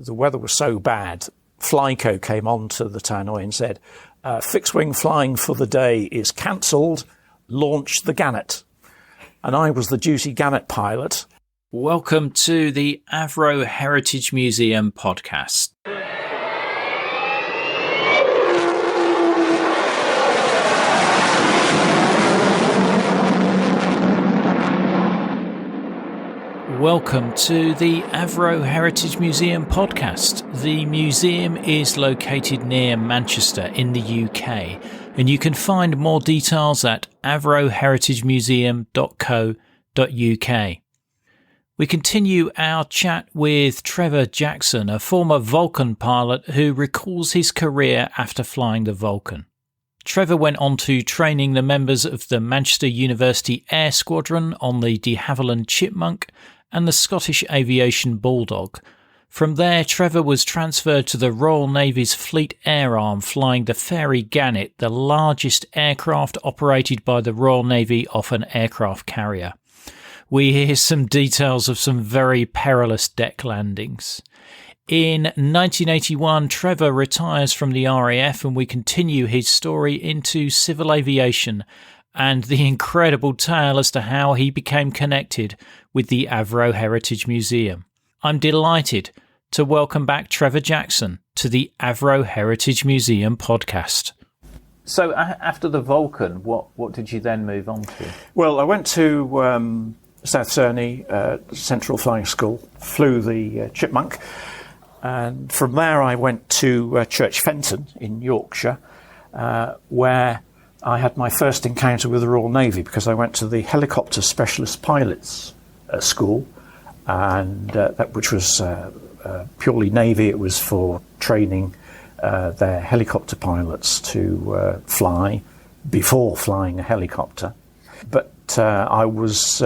the weather was so bad, Flyco came onto the tannoy and said, fixed-wing flying for the day is cancelled, launch the Gannet. And I was the duty Gannet pilot. Welcome to the Avro Heritage Museum Podcast. Welcome to the Avro Heritage Museum Podcast. The museum is located near Manchester in the UK, and you can find more details at avroheritagemuseum.co.uk. We continue our chat with Trevor Jackson, a former Vulcan pilot who recalls his career after flying the Vulcan. Trevor went on to training the members of the Manchester University Air Squadron on the Havilland Chipmunk and the Scottish Aviation Bulldog. From there, Trevor was transferred to the Royal Navy's Fleet Air Arm, flying the Fairey Gannet, the largest aircraft operated by the Royal Navy off an aircraft carrier. We hear some details of some very perilous deck landings. In 1981, Trevor retires from the RAF, and we continue his story into civil aviation and the incredible tale as to how he became connected with the Avro Heritage Museum. I'm delighted to welcome back Trevor Jackson to the Avro Heritage Museum podcast. So after the Vulcan, what did you then move on to? Well, I went to South Cerney Central Flying School, flew the Chipmunk, and from there I went to Church Fenton in Yorkshire, where I had my first encounter with the Royal Navy, because I went to the Helicopter Specialist Pilots School, and which was purely Navy. It was for training their helicopter pilots to fly before flying a helicopter. But I was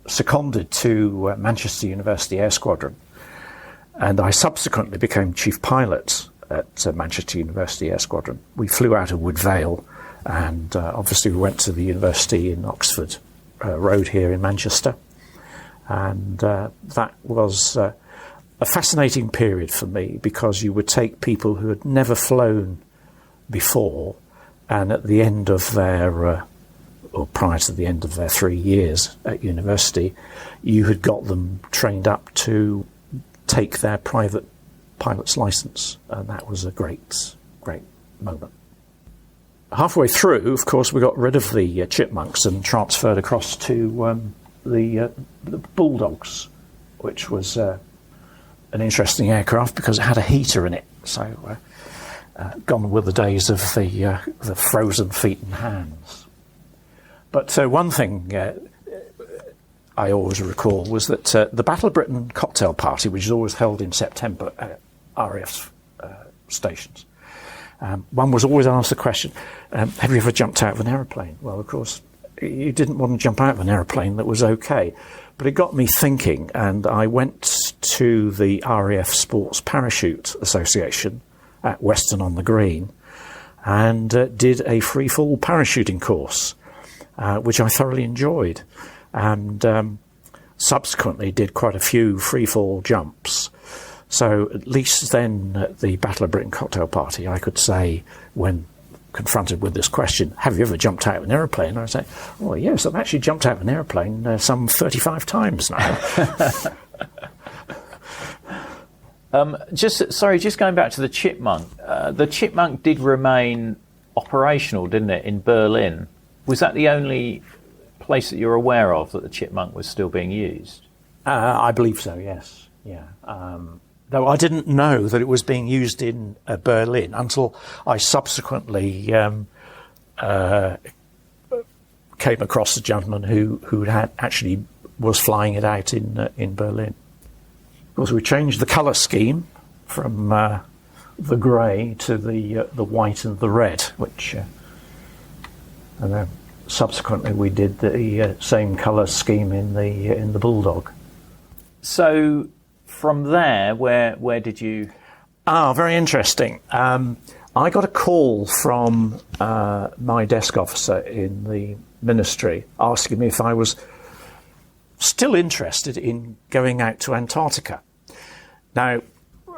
seconded to Manchester University Air Squadron, and I subsequently became chief pilot at Manchester University Air Squadron. We flew out of Wood Vale, and obviously we went to the university in Oxford Road here in Manchester, and that was a fascinating period for me, because you would take people who had never flown before, and at the end of their or prior to the end of their 3 years at university, you had got them trained up to take their private pilot's license, and that was a great moment. Halfway through, of course, we got rid of the Chipmunks and transferred across to the Bulldogs, which was an interesting aircraft because it had a heater in it. So gone were the days of the frozen feet and hands. But one thing I always recall was that the Battle of Britain cocktail party, which is always held in September at RAF stations, one was always asked the question, have you ever jumped out of an aeroplane? Well, of course, you didn't want to jump out of an aeroplane that was okay. But it got me thinking, and I went to the RAF Sports Parachute Association at Weston-on-the-Green and did a free-fall parachuting course, which I thoroughly enjoyed, and subsequently did quite a few free-fall jumps. So at least then at the Battle of Britain cocktail party, I could say, when confronted with this question, have you ever jumped out of an aeroplane? I would say, oh yes, I've actually jumped out of an aeroplane some 35 times now. Just going back to the Chipmunk. The Chipmunk did remain operational, didn't it, in Berlin? Was that the only place that you're aware of that the Chipmunk was still being used? I believe so, yes. Yeah. Though I didn't know that it was being used in Berlin until I subsequently came across a gentleman who had actually was flying it out in Berlin. Of course, we changed the colour scheme from the grey to the white and the red, which and then subsequently we did the same colour scheme in the Bulldog. So from there, where did you? Very interesting. I got a call from my desk officer in the ministry asking me if I was still interested in going out to Antarctica. Now,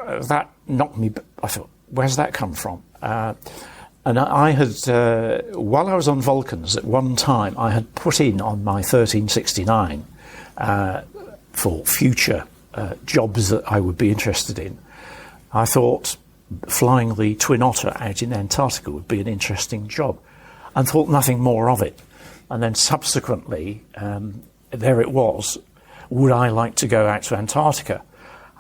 that knocked me. I thought, where's that come from? And I had, while I was on Vulcans at one time, I had put in on my 1369 for future jobs that I would be interested in. I thought flying the Twin Otter out in Antarctica would be an interesting job, and thought nothing more of it. And then subsequently, there it was, would I like to go out to Antarctica?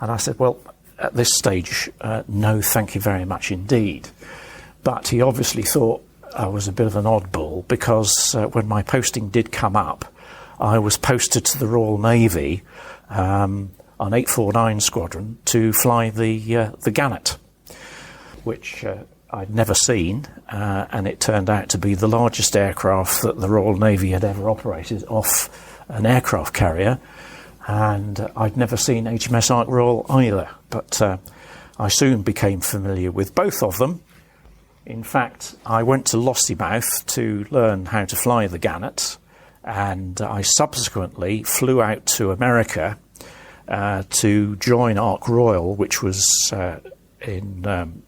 And I said, well, at this stage, no, thank you very much indeed. But he obviously thought I was a bit of an oddball, because when my posting did come up, I was posted to the Royal Navy on 849 Squadron to fly the Gannet, which I'd never seen, and it turned out to be the largest aircraft that the Royal Navy had ever operated off an aircraft carrier, and I'd never seen HMS Ark Royal either, but I soon became familiar with both of them. In fact, I went to Lossiemouth to learn how to fly the Gannet, and I subsequently flew out to America to join Ark Royal, which was in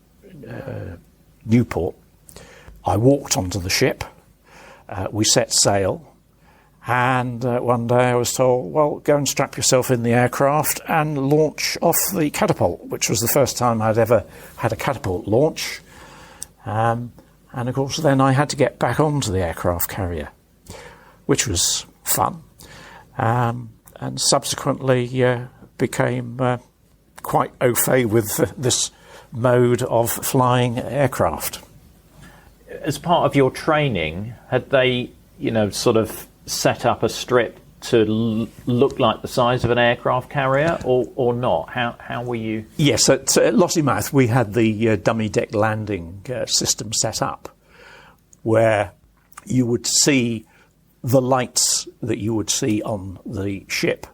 Newport. I walked onto the ship, we set sail, and one day I was told, well, go and strap yourself in the aircraft and launch off the catapult, which was the first time I'd ever had a catapult launch. And of course then I had to get back onto the aircraft carrier, which was fun, and subsequently became quite au fait with this mode of flying aircraft. As part of your training, had they, sort of set up a strip to look like the size of an aircraft carrier, or not? How were you? Yes, at Lossiemouth we had the dummy deck landing system set up, where you would see the lights that you would see on the ship.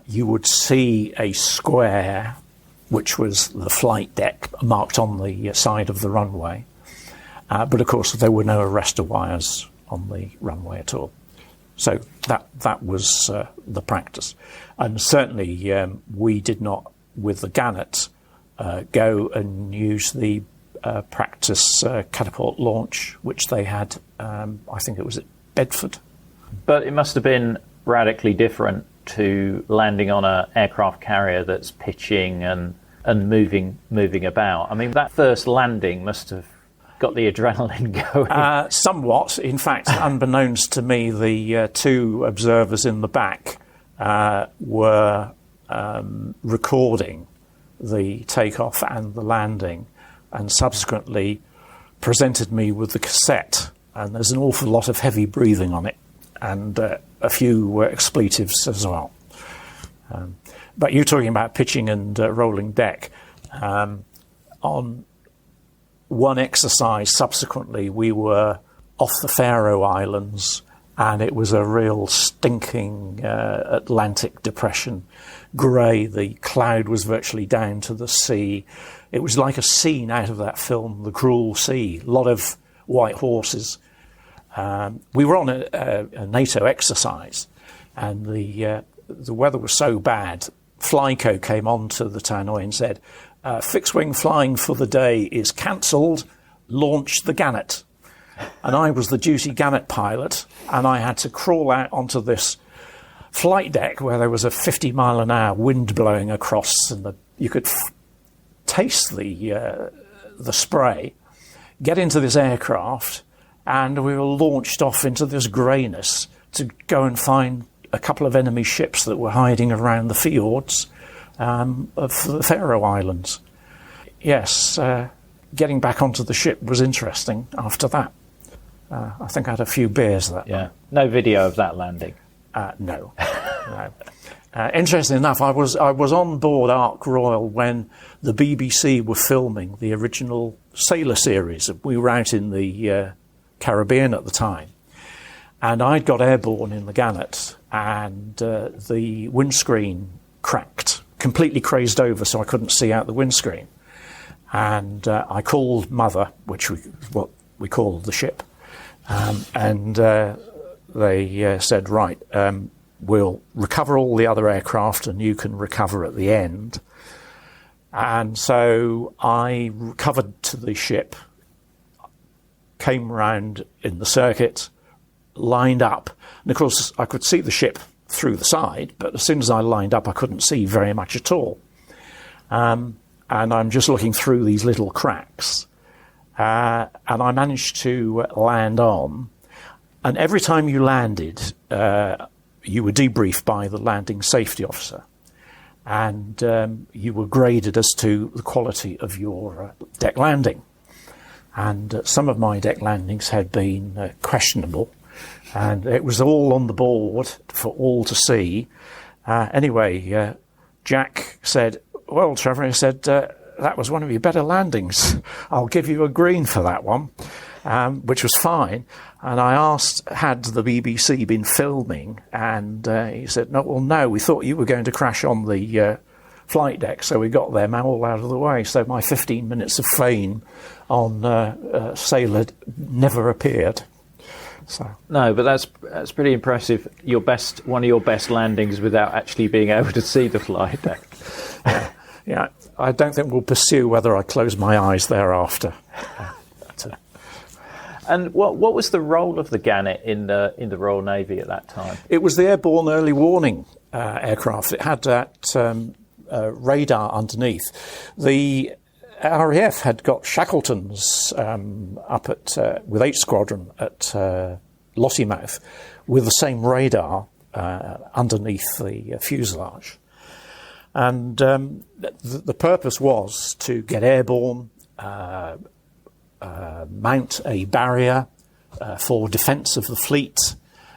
You would see a square, which was the flight deck, marked on the side of the runway. But of course there were no arrestor wires on the runway at all. So that was the practice. And certainly we did not, with the Gannet, go and use the practice catapult launch, which they had, I think it was at Bedford. But it must have been radically different to landing on an aircraft carrier that's pitching and moving about. I mean, that first landing must have got the adrenaline going. Somewhat. In fact, unbeknownst to me, the two observers in the back were recording the takeoff and the landing, and subsequently presented me with the cassette. And there's an awful lot of heavy breathing on it, and a few expletives as well. But you're talking about pitching and rolling deck. On one exercise subsequently, we were off the Faroe Islands, and it was a real stinking Atlantic depression. Grey, the cloud was virtually down to the sea. It was like a scene out of that film, The Cruel Sea. A lot of white horses. We were on a NATO exercise, and the weather was so bad, Flyco came onto the tannoy and said, fixed-wing flying for the day is cancelled, launch the Gannet. And I was the duty Gannet pilot, and I had to crawl out onto this flight deck where there was a 50-mile-an-hour wind blowing across, and you could taste the spray, get into this aircraft, and we were launched off into this greyness to go and find a couple of enemy ships that were hiding around the fjords of the Faroe Islands. Yes, getting back onto the ship was interesting after that. I think I had a few beers that night. No video of that landing? No. No. Interesting enough, I was on board Ark Royal when the BBC were filming the original Sailor series. We were out in the Caribbean at the time, and I'd got airborne in the Gannet, and the windscreen cracked, completely crazed over, so I couldn't see out the windscreen. And I called Mother, which what we called the ship, and they said, right, we'll recover all the other aircraft and you can recover at the end. And so I recovered to the ship, came round in the circuit, lined up. And of course, I could see the ship through the side, but as soon as I lined up, I couldn't see very much at all. And I'm just looking through these little cracks. And I managed to land on. And every time you landed, you were debriefed by the landing safety officer. And you were graded as to the quality of your deck landing. And some of my deck landings had been questionable. And it was all on the board for all to see. Anyway, Jack said, "Well, Trevor," he said, "that was one of your better landings. I'll give you a green for that one," which was fine. And I asked, had the BBC been filming? And he said, no, we thought you were going to crash on the flight deck, so we got them all out of the way. So my 15 minutes of fame on Sailor never appeared. So. No, but that's pretty impressive. One of your best landings without actually being able to see the flight deck. Yeah, I don't think we'll pursue whether I close my eyes thereafter. And what was the role of the Gannet in the Royal Navy at that time? It was the airborne early warning aircraft. It had that radar underneath. The RAF had got Shackletons up at with H Squadron at Lossiemouth with the same radar underneath the fuselage. And the purpose was to get airborne, mount a barrier for defence of the fleet.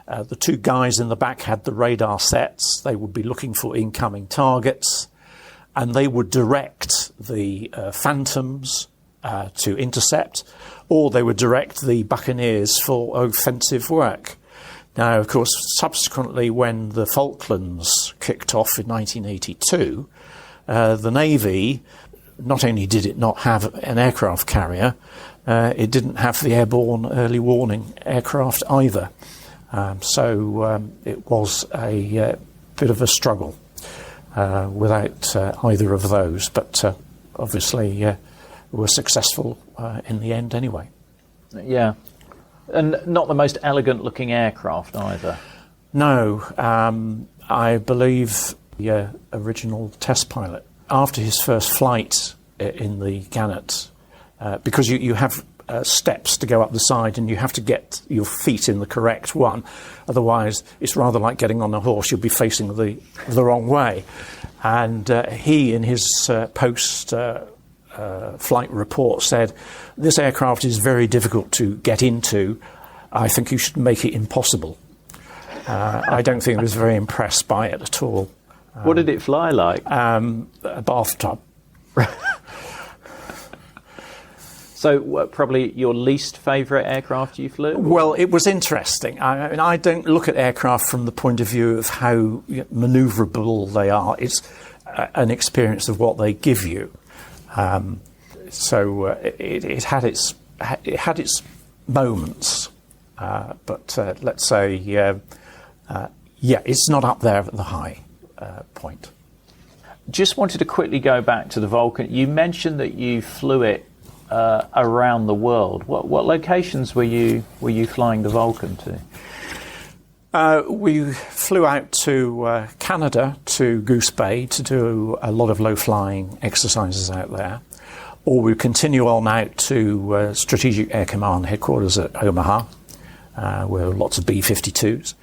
The two guys in the back had the radar sets. They would be looking for incoming targets, and they would direct the Phantoms to intercept, or they would direct the Buccaneers for offensive work. Now, of course, subsequently, when the Falklands kicked off in 1982, the Navy, not only did it not have an aircraft carrier, it didn't have the airborne early warning aircraft either. So it was a bit of a struggle without either of those, but obviously were successful in the end anyway. Yeah. And not the most elegant looking aircraft either. No, I believe the original test pilot, after his first flight in the Gannet, because you have steps to go up the side and you have to get your feet in the correct one, otherwise it's rather like getting on a horse, you'll be facing the wrong way. And he, in his post flight report, said, "This aircraft is very difficult to get into. I think you should make it impossible." I don't think he was very impressed by it at all. What did it fly like? A bathtub. So probably your least favourite aircraft you flew? Well, it was interesting. I mean, I don't look at aircraft from the point of view of how manoeuvrable they are. It's an experience of what they give you. So it had its moments, but let's say, it's not up there at the high point. Just wanted to quickly go back to the Vulcan. You mentioned that you flew it around the world. What locations were you flying the Vulcan to? We flew out to Canada, to Goose Bay, to do a lot of low-flying exercises out there. Or we continue on out to Strategic Air Command headquarters at Omaha, where lots of B-52s.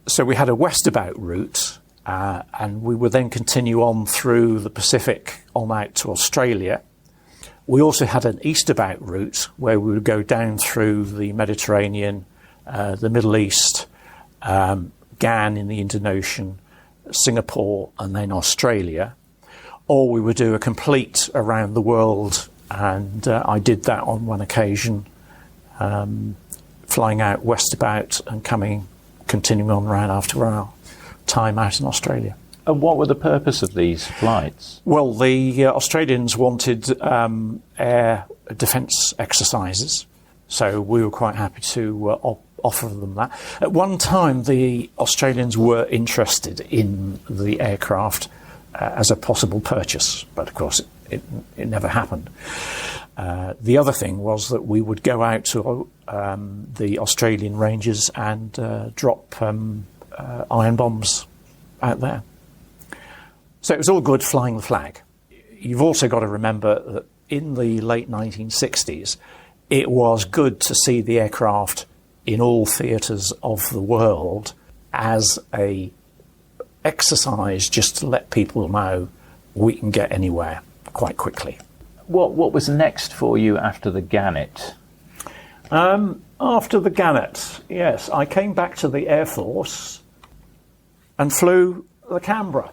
So we had a westabout route, and we would then continue on through the Pacific on out to Australia. We also had an eastabout route where we would go down through the Mediterranean, the Middle East, Gan in the Indian Ocean, Singapore, and then Australia. Or we would do a complete around the world, and I did that on one occasion, flying out westabout and continuing on round after our time out in Australia. And what were the purpose of these flights? Well, the Australians wanted air defence exercises, so we were quite happy to offer them that. At one time, the Australians were interested in the aircraft as a possible purchase, but of course it never happened. The other thing was that we would go out to the Australian ranges and drop iron bombs out there. So it was all good flying the flag. You've also got to remember that in the late 1960s, it was good to see the aircraft in all theatres of the world as a exercise just to let people know we can get anywhere quite quickly. What was next for you after the Gannet? After the Gannet, yes, I came back to the Air Force and flew the Canberra.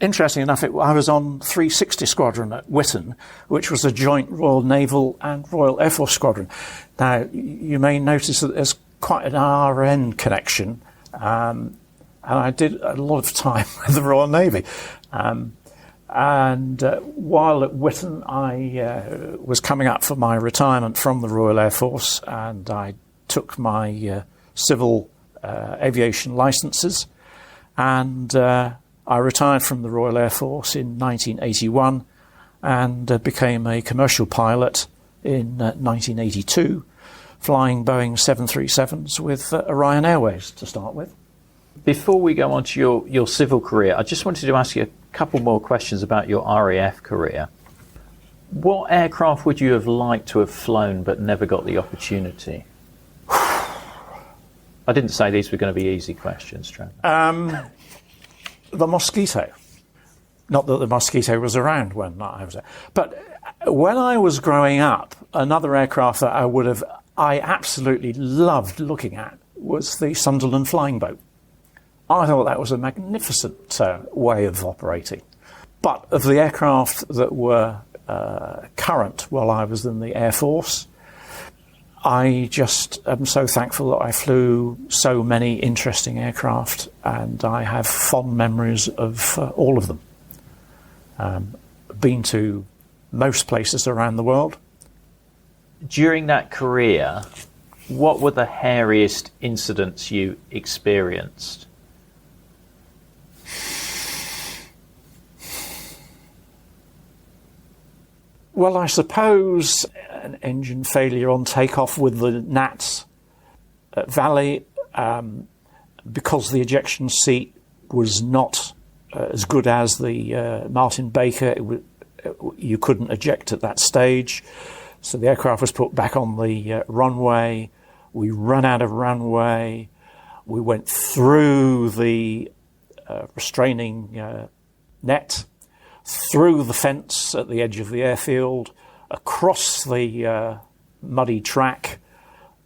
Interesting enough, I was on 360 Squadron at Whitton, which was a joint Royal Naval and Royal Air Force squadron. Now, you may notice that there's quite an RN connection, and I did a lot of time with the Royal Navy. While at Whitton, I was coming up for my retirement from the Royal Air Force, and I took my civil aviation licences, and I retired from the Royal Air Force in 1981 and became a commercial pilot in 1982, flying Boeing 737s with Orion Airways to start with. Before we go on to your civil career, I just wanted to ask you a couple more questions about your RAF career. What aircraft would you have liked to have flown but never got the opportunity? I didn't say these were going to be easy questions, Trevor. The Mosquito. Not that the Mosquito was around when I was there. But when I was growing up, another aircraft that I absolutely loved looking at was the Sunderland flying boat. I thought that was a magnificent way of operating. But of the aircraft that were current while I was in the Air Force, I just am so thankful that I flew so many interesting aircraft, and I have fond memories of all of them. Been to most places around the world. During that career, what were the hairiest incidents you experienced? Well, I suppose an engine failure on takeoff with the Nats at Valley, because the ejection seat was not as good as the Martin Baker, you couldn't eject at that stage. So the aircraft was put back on the runway. We ran out of runway. We went through the restraining net, through the fence at the edge of the airfield, across the muddy track,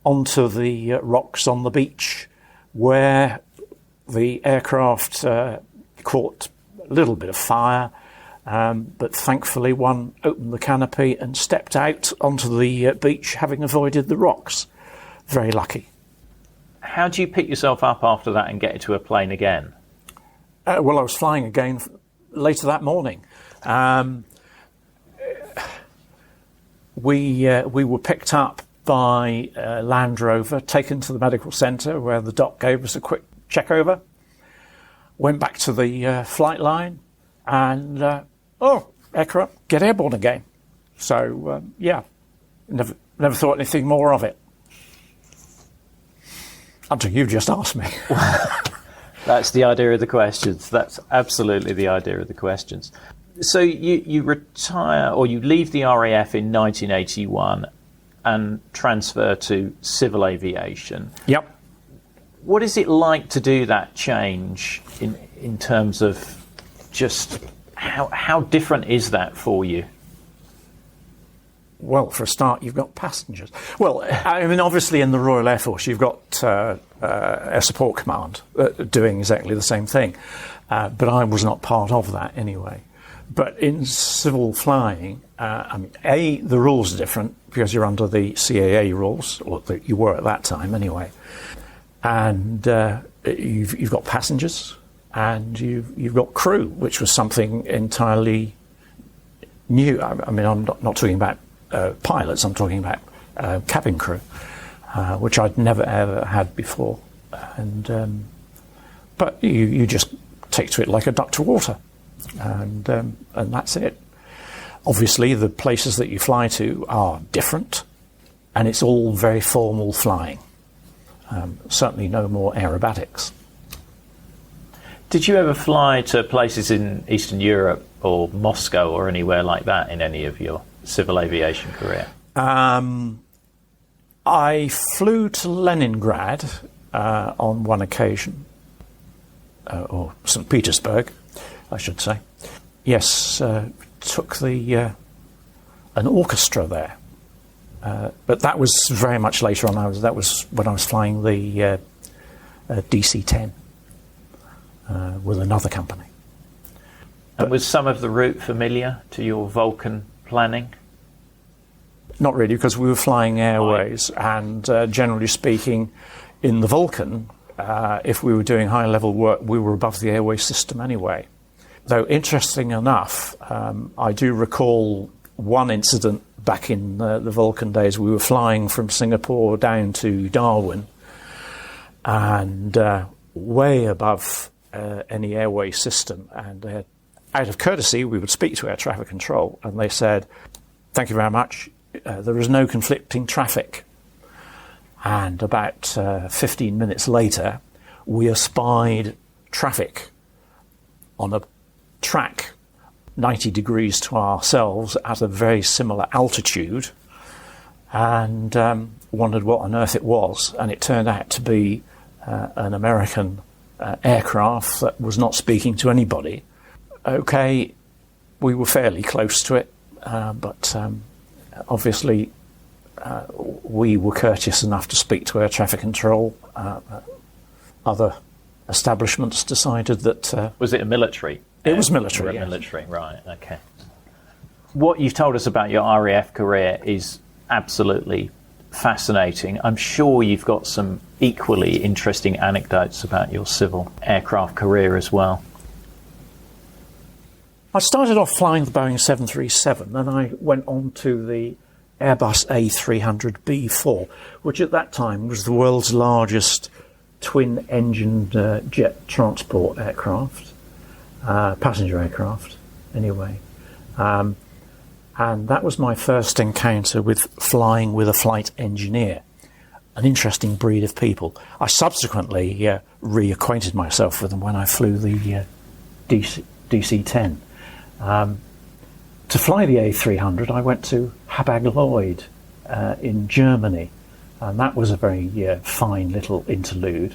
onto the rocks on the beach, where the aircraft caught a little bit of fire, but thankfully one opened the canopy and stepped out onto the beach, having avoided the rocks. Very lucky. How do you pick yourself up after that and get into a plane again? Well, I was flying again later that morning. We were picked up by Land Rover, taken to the medical centre where the doc gave us a quick check over. Went back to the flight line and, aircraft, get airborne again. So, never thought anything more of it. Until you just asked me. That's the idea of the questions. That's absolutely the idea of the questions. So you retire, or you leave the RAF in 1981 and transfer to civil aviation. Yep. What is it like to do that change in terms of just how different is that for you? Well, for a start, you've got passengers. Well, I mean, obviously in the Royal Air Force, you've got Air Support Command doing exactly the same thing. But I was not part of that anyway. But in civil flying, the rules are different because you're under the CAA rules, or you were at that time anyway. And you've got passengers and you've got crew, which was something entirely new. I mean, I'm not talking about pilots, I'm talking about cabin crew, which I'd never ever had before. And but you just take to it like a duck to water. and that's it. Obviously, the places that you fly to are different, and it's all very formal flying. Certainly no more aerobatics. Did you ever fly to places in Eastern Europe or Moscow or anywhere like that in any of your civil aviation career? I flew to Leningrad on one occasion, or St. Petersburg, I should say. Yes, took an orchestra there. But that was very much later on. That was when I was flying the DC-10 with another company. And was some of the route familiar to your Vulcan planning? Not really, because we were flying airways, and generally speaking, in the Vulcan, if we were doing high-level work, we were above the airway system anyway. Though, interesting enough, I do recall one incident back in the Vulcan days. We were flying from Singapore down to Darwin, and way above any airway system. And out of courtesy, we would speak to air traffic control, and they said, "Thank you very much. There is no conflicting traffic." And about 15 minutes later, we espied traffic on a track 90 degrees to ourselves at a very similar altitude, and wondered what on earth it was. And it turned out to be an American aircraft that was not speaking to anybody. Okay, we were fairly close to it, but obviously we were courteous enough to speak to air traffic control. Other establishments decided that... was it a military? It was military, yes. Military, right, okay. What you've told us about your RAF career is absolutely fascinating. I'm sure you've got some equally interesting anecdotes about your civil aircraft career as well. I started off flying the Boeing 737, then I went on to the Airbus A300B4, which at that time was the world's largest twin-engined jet transport aircraft, passenger aircraft, anyway. And that was my first encounter with flying with a flight engineer, an interesting breed of people. I subsequently reacquainted myself with them when I flew the DC-10. To fly the A300, I went to Hapag-Lloyd in Germany, and that was a very fine little interlude,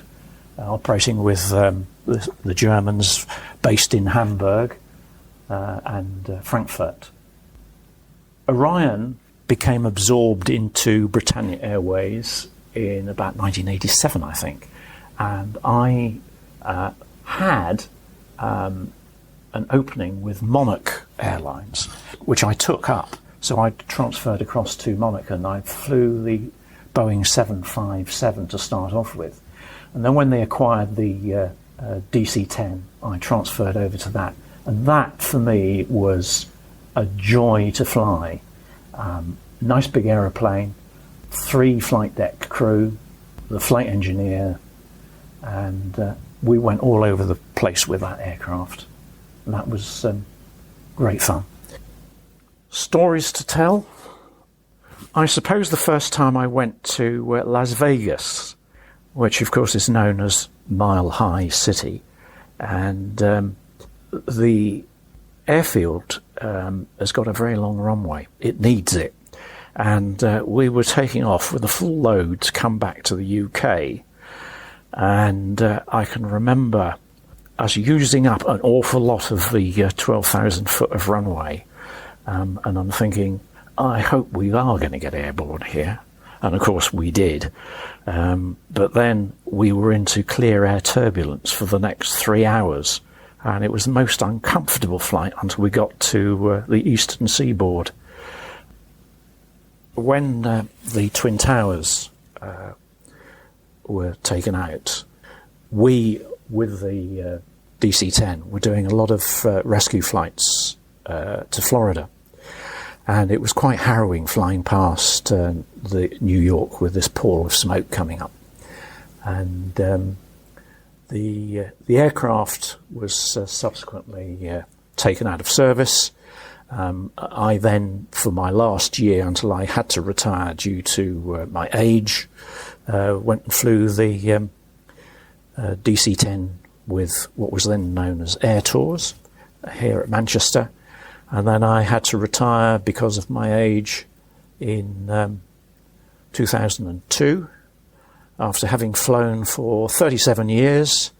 operating with the Germans based in Hamburg and Frankfurt. Orion became absorbed into Britannia Airways in about 1987, I think, and I had an opening with Monarch Airlines, which I took up. So I transferred across to Monarch, and I flew the Boeing 757 to start off with. And then when they acquired the DC-10, I transferred over to that. And that, for me, was a joy to fly. Nice big aeroplane, 3 flight deck crew, the flight engineer, and we went all over the place with that aircraft. And that was great fun. Stories to tell? I suppose the first time I went to Las Vegas, which of course is known as Mile High City, and the airfield has got a very long runway. It needs it. And we were taking off with a full load to come back to the UK. And I can remember us using up an awful lot of the 12,000 foot of runway. And I'm thinking, I hope we are going to get airborne here. And of course we did. But then we were into clear air turbulence for the next 3 hours. And it was the most uncomfortable flight until we got to the eastern seaboard. When the Twin Towers were taken out, we, with the DC-10, were doing a lot of rescue flights to Florida. And it was quite harrowing flying past the New York with this pall of smoke coming up. And the aircraft was subsequently taken out of service. I then, for my last year until I had to retire due to my age, went and flew the DC-10 with what was then known as Air Tours here at Manchester. And then I had to retire because of my age in 2002, after having flown for 37 years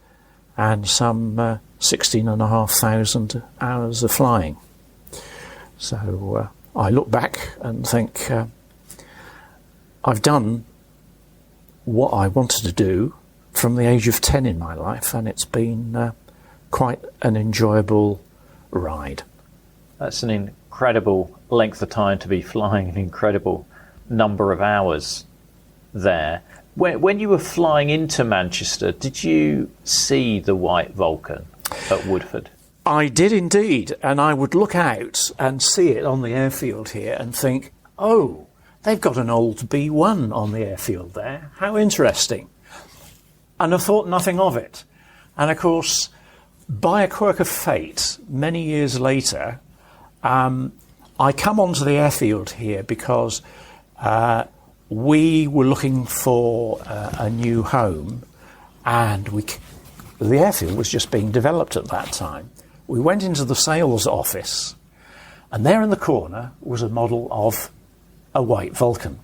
and some 16,500 hours of flying. So I look back and think I've done what I wanted to do from the age of 10 in my life, and it's been quite an enjoyable ride. That's an incredible length of time to be flying, an incredible number of hours there. When you were flying into Manchester, did you see the white Vulcan at Woodford? I did indeed, and I would look out and see it on the airfield here and think, oh, they've got an old B1 on the airfield there. How interesting. And I thought nothing of it. And of course, by a quirk of fate, many years later, I come onto the airfield here because we were looking for a new home, and the airfield was just being developed at that time. We went into the sales office, and there in the corner was a model of a white Vulcan,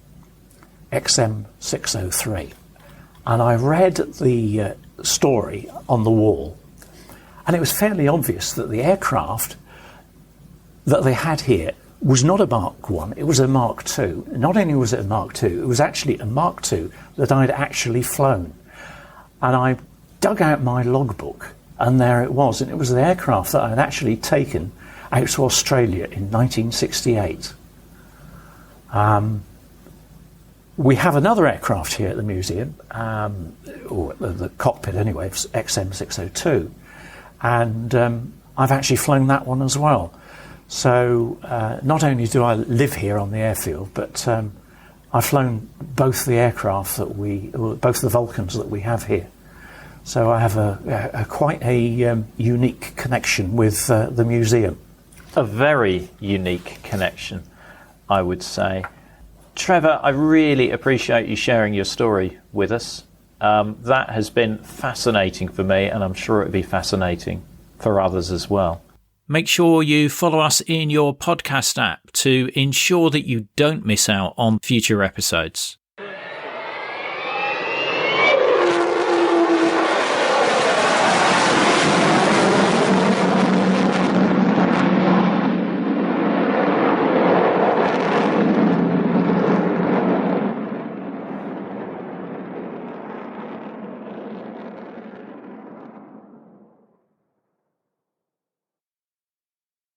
XM603. And I read the story on the wall, and it was fairly obvious that the aircraft that they had here was not a Mark 1, it was a Mark 2. Not only was it a Mark 2, it was actually a Mark 2 that I'd actually flown. And I dug out my logbook, and there it was. And it was the aircraft that I'd actually taken out to Australia in 1968. We have another aircraft here at the museum, or the cockpit anyway, XM602. And I've actually flown that one as well. So not only do I live here on the airfield, but I've flown both the aircraft both the Vulcans that we have here. So I have quite a unique connection with the museum. A very unique connection, I would say. Trevor, I really appreciate you sharing your story with us. That has been fascinating for me, and I'm sure it'll be fascinating for others as well. Make sure you follow us in your podcast app to ensure that you don't miss out on future episodes.